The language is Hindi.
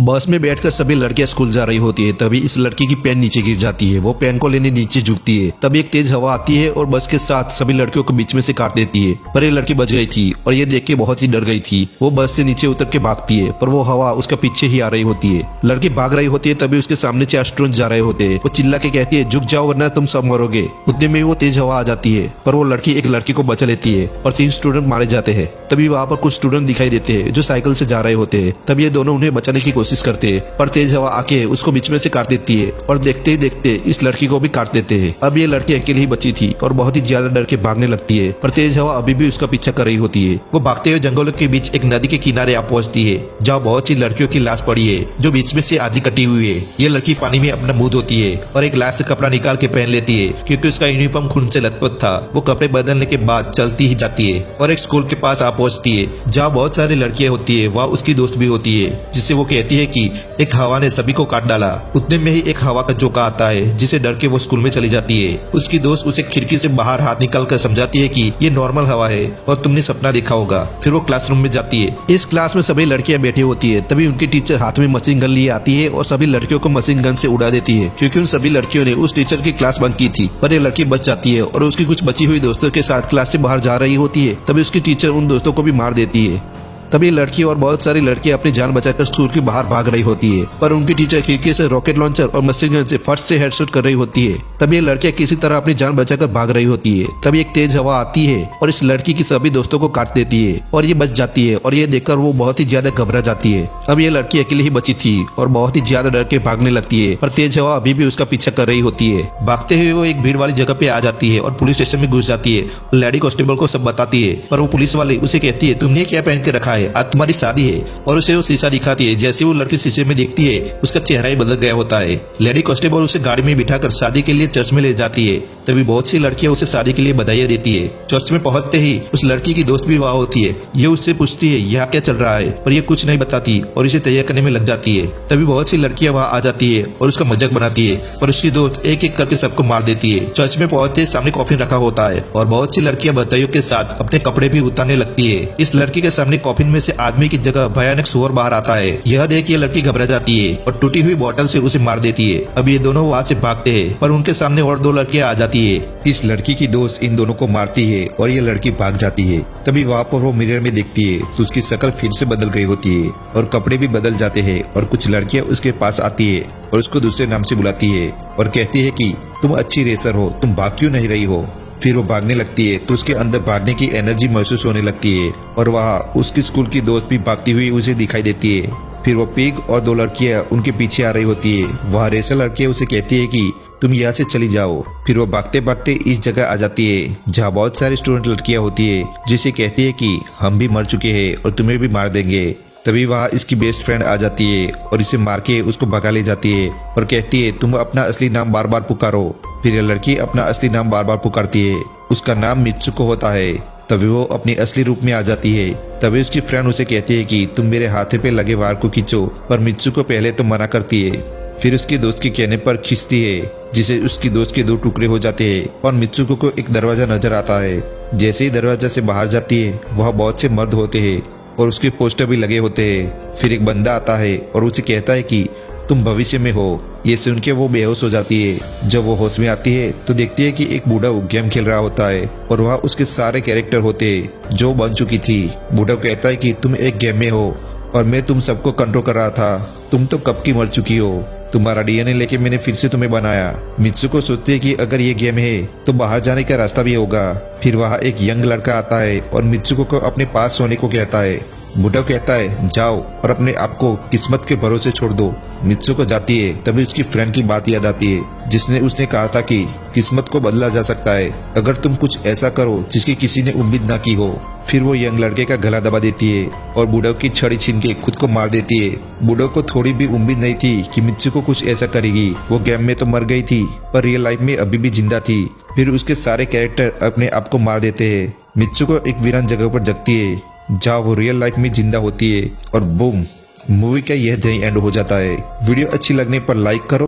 बस में बैठकर सभी लड़कियां स्कूल जा रही होती है। तभी इस लड़की की पेन नीचे गिर जाती है। वो पेन को लेने नीचे झुकती है। तभी एक तेज हवा आती है और बस के साथ सभी लड़कियों को बीच में से काट देती है। पर ये लड़की बच गई थी और ये देख के बहुत ही डर गई थी। वो बस से नीचे उतर के भागती है, पर वो हवा उसका पीछे ही आ रही होती है। लड़की भाग रही होती है, तभी उसके सामने 4 स्टूडेंट जा रहे होते हैं। वो चिल्ला के कहती है, झुक जाओ वरना तुम सब मरोगे। उतने में वो तेज हवा आ जाती है, पर वो लड़की एक लड़की को बचा लेती है और 3 स्टूडेंट मारे जाते हैं। तभी वहाँ पर कुछ स्टूडेंट दिखाई देते हैं जो साइकिल से जा रहे होते हैं। तब ये दोनों उन्हें बचाने की कोशिश करते हैं, पर तेज हवा आके उसको बीच में से काट देती है और देखते ही देखते इस लड़की को भी काट देते हैं। अब ये लड़की अकेली ही बची थी और बहुत ही ज्यादा डर के भागने लगती है, पर तेज हवा अभी भी उसका पीछा कर रही होती है। वो भागते हुए जंगलों के बीच एक नदी के किनारे आ पहुंचती है, जहाँ बहुत सी लड़कियों की लाश पड़ी है जो बीच में से आधी कटी हुई है। ये लड़की पानी में अपना मुंह धोती है और एक लाश से कपड़ा निकाल के पहन लेती है, क्योंकि उसका यूनिफॉर्म खून से लथपथ था। वो कपड़े बदलने के बाद चलती ही जाती है और एक स्कूल के पास आ पहुंचती है, जहाँ बहुत सारी लड़कियां होती है। वह उसकी दोस्त भी होती है, जिससे वो कहती है कि एक हवा ने सभी को काट डाला। उतने में ही एक हवा का झोंका आता है, जिसे डर के वो स्कूल में चली जाती है। उसकी दोस्त उसे खिड़की से बाहर हाथ निकाल कर समझाती है कि ये नॉर्मल हवा है और तुमने सपना देखा होगा। फिर वो क्लासरूम में जाती है। इस क्लास में सभी लड़कियां बैठी होती है। तभी उनकी टीचर हाथ में मशीन गन लिए आती है और सभी लड़कियों को मशीन गन से उड़ा देती है, क्योंकि उन सभी लड़कियों ने उस टीचर की क्लास बंद की थी। पर ये लड़की बच जाती है और उसकी कुछ बची हुई दोस्तों के साथ क्लास से बाहर जा रही होती है। तभी उसकी टीचर उन दोस्तों को भी मार देती है। तभी लड़की और बहुत सारी लड़कियां अपनी जान बचाकर स्कूल के बाहर भाग रही होती है, पर उनकी टीचर खिड़की से रॉकेट लॉन्चर और मशीन गन से फट से हेडशॉट कर रही होती है। तभी ये लड़कियां किसी तरह अपनी जान बचाकर भाग रही होती है। तभी एक तेज हवा आती है और इस लड़की की सभी दोस्तों को काट देती है और ये बच जाती है। और ये देखकर वो बहुत ही ज्यादा घबरा जाती है। अब ये लड़की अकेली ही बची थी और बहुत ही ज्यादा डर के भागने लगती है, पर तेज हवा अभी भी उसका पीछा कर रही होती है। भागते हुए वो एक भीड़ वाली जगह पे आ जाती है और पुलिस स्टेशन में घुस जाती है। लेडी कांस्टेबल को सब बताती है, पर वो पुलिस वाले उसे कहती है, तुमने क्या पहन के रखा है, आज तुम्हारी शादी है। और उसे वो शीशा दिखाती है। जैसे वो लड़की शीशे में देखती है, उसका चेहरा ही बदल गया होता है। लेडी कांस्टेबल उसे गाड़ी में बिठाकर शादी के लिए चर्च में ले जाती है। तभी बहुत सी लड़कियां उसे शादी के लिए बधाइयां देती है। चर्च में पहुंचते ही उस लड़की की दोस्त भी वहाँ होती है। ये उससे पूछती है यहाँ क्या चल रहा है, पर ये कुछ नहीं बताती और इसे तैयार करने में लग जाती है। तभी बहुत सी लड़कियां वहाँ आ जाती है और उसका मजाक बनाती है, पर उसकी दोस्त एक एक करके सबको मार देती है। चर्च में पहुंचते सामने कॉफिन रखा होता है और बहुत सी लड़कियां बधाइयों के साथ अपने कपड़े भी उतारने लगती है। इस लड़की के सामने कॉफिन में से आदमी की जगह भयानक सुअर बाहर आता है। यह देख ये लड़की घबरा जाती है और टूटी हुई बोतल से उसे मार देती है। अब ये दोनों वहाँ से भागते हैं, पर उनके सामने और 2 लड़कियां आ जाती है। इस लड़की की दोस्त इन दोनों को मारती है और ये लड़की भाग जाती है। तभी वहाँ पर वो मिरर में देखती है तो उसकी शक्ल फिर से बदल गई होती है और कपड़े भी बदल जाते हैं। और कुछ लड़कियां उसके पास आती है और उसको दूसरे नाम से बुलाती है और कहती है कि तुम अच्छी रेसर हो, तुम भाग क्यों नहीं रही हो। फिर वो भागने लगती है तो उसके अंदर भागने की एनर्जी महसूस होने लगती है और वहाँ उसकी स्कूल की दोस्त भी भागती हुई उसे दिखाई देती है। फिर वो पिग और 2 लड़कियां उनके पीछे आ रही होती है। वहाँ रेसर लड़कियां उसे कहती है कि तुम यहाँ से चली जाओ। फिर वो भागते भागते इस जगह आ जाती है जहाँ बहुत सारी स्टूडेंट लड़कियां होती है, जिसे कहती है कि हम भी मर चुके हैं और तुम्हें भी मार देंगे। तभी वहाँ इसकी बेस्ट फ्रेंड आ जाती है और इसे मार के उसको भगा ले जाती है और कहती है तुम अपना असली नाम बार बार पुकारो। फिर यह लड़की अपना असली नाम बार बार पुकारती है। उसका नाम मित्सुको होता है। तभी वो अपनी असली रूप में आ जाती है। तभी उसकी फ्रेंड उसे कहती है कि तुम मेरे हाथे पे लगे वार को खींचो, पर मित्सुको पहले तो मना करती है। फिर उसकी दोस्त के कहने पर खींचती है, जिसे उसकी दोस्त के 2 टुकड़े हो जाते हैं और मित्सुको को एक दरवाजा नजर आता है। जैसे ही दरवाजा से बाहर जाती है, वहाँ बहुत से मर्द होते हैं और उसके पोस्टर भी लगे होते हैं। फिर एक बंदा आता है और उसे कहता है कि तुम भविष्य में हो। ये सुन के वो बेहोश हो जाती है। जब वो होश में आती है तो देखती है कि एक बूढ़ा गेम खेल रहा होता है और वहाँ उसके सारे कैरेक्टर होते हैं जो बन चुकी थी। बूढ़ा कहता है कि तुम एक गेम में हो और मैं तुम सबको कंट्रोल कर रहा था। तुम तो कब की मर चुकी हो। तुम्हारा डीएनए लेके मैंने फिर से तुम्हें बनाया। मित्सुको सोचती है कि अगर ये गेम है तो बाहर जाने का रास्ता भी होगा। फिर वहाँ एक यंग लड़का आता है और मित्सुको को अपने पास सोने को कहता है। बूढ़ा कहता है जाओ और अपने आप को किस्मत के भरोसे छोड़ दो। मित्सुको जाती है। तभी उसकी फ्रेंड की बात याद आती है, जिसने उसने कहा था कि किस्मत को बदला जा सकता है अगर तुम कुछ ऐसा करो जिसकी किसी ने उम्मीद ना की हो। फिर वो यंग लड़के का गला दबा देती है और बूढ़ा की छड़ी छीन के खुद को मार देती है। बूढ़ा को थोड़ी भी उम्मीद नहीं थी कि मित्सुको कुछ ऐसा करेगी। वो गेम में तो मर गई थी, पर रियल लाइफ में अभी भी जिंदा थी। फिर उसके सारे कैरेक्टर अपने आप को मार देते हैं। मित्सुको एक वीरान जगह पर जगती है, जहाँ वो रियल लाइफ में जिंदा होती है और बूम, मूवी का यह एंड हो जाता है। वीडियो अच्छी लगने पर लाइक करो।